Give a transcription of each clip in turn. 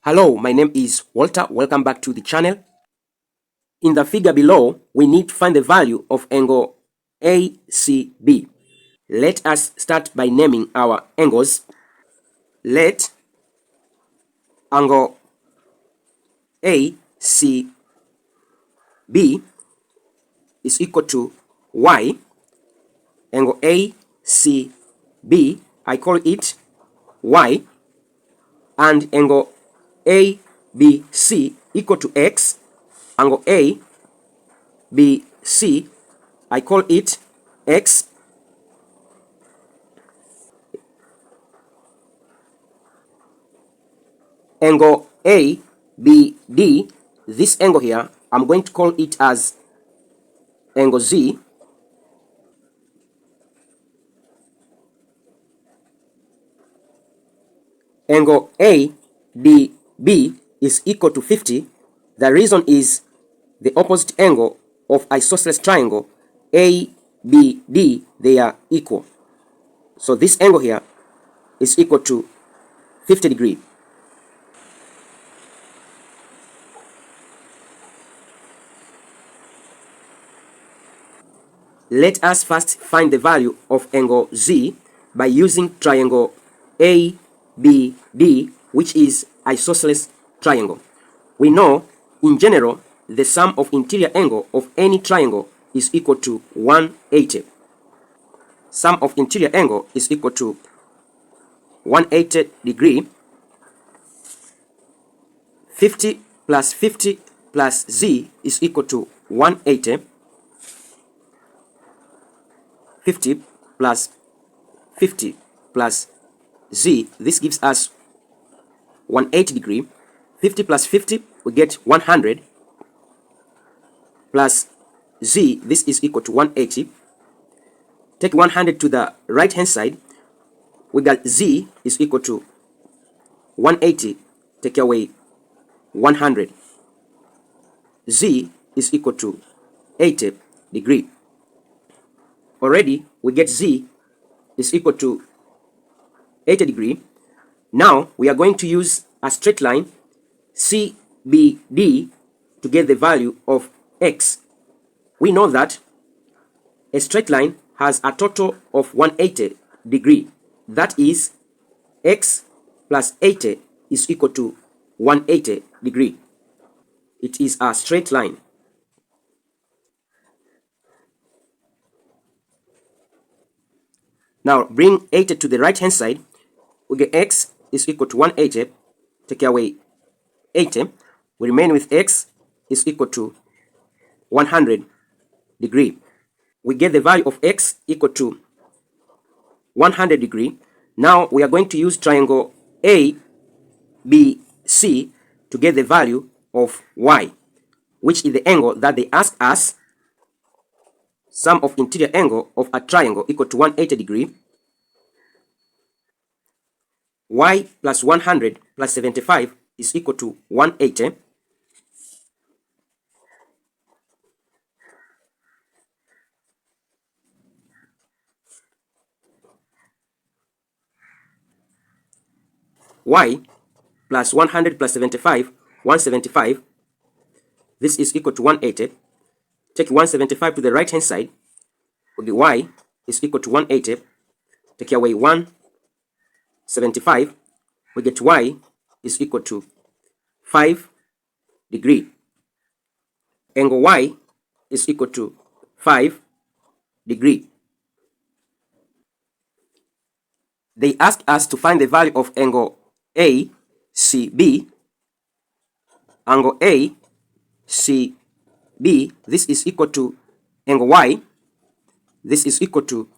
Hello, my name is Walter. Welcome back to the channel. In the figure below, we need to find the value of angle ACB. Let us start by naming our angles. Let angle ACB is equal to Y. Angle ACB, I call it Y, and angle ABC equal to X. Angle ABC, I call it X. Angle ABD, this angle here, I'm going to call it as angle Z. Angle ADB is equal to 50. The reason is the opposite angle of isosceles triangle ABD, they are equal. So this angle here is equal to 50 degrees. Let us first find the value of angle Z by using triangle ABD, which is isosceles triangle. We know, in general, the sum of interior angle of any triangle is equal to 180. Sum of interior angle is equal to 180 degree. 50 plus 50 plus Z is equal to 180. 50 plus 50 plus Z, this gives us 180 degree. 50 plus 50, we get 100, plus Z, this is equal to 180. Take 100 to the right hand side, we got Z is equal to 180, take away 100. Z is equal to 80 degree. Already we get Z is equal to 80 degree. Now we are going to use a straight line CBD to get the value of X. We know that a straight line has a total of 180 degree. That is, X plus 80 is equal to 180 degree. It is a straight line. Now bring 80 to the right hand side. We get X is equal to 180. Take away 80. We remain with X is equal to 100 degree. We get the value of X equal to 100 degree. Now we are going to use triangle ABC to get the value of Y, which is the angle that they ask us. Sum of interior angle of a triangle equal to 180 degree. Y plus 100 plus 75 is equal to 180. Y plus 100 plus 75, 175. This is equal to 180. Take 175 to the right hand side. The Y is equal to 180. Take away 175. We get Y is equal to 5 degree. Angle Y is equal to 5 degree. They ask us to find the value of angle ACB. Angle ACB, this is equal to angle Y. This is equal to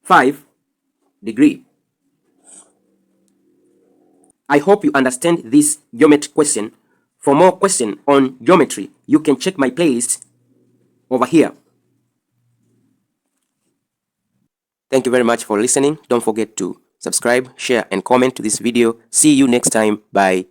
5 degree. I hope you understand this geometry question. For more questions on geometry, you can check my playlist over here. Thank you very much for listening. Don't forget to subscribe, share, and comment to this video. See you next time. Bye.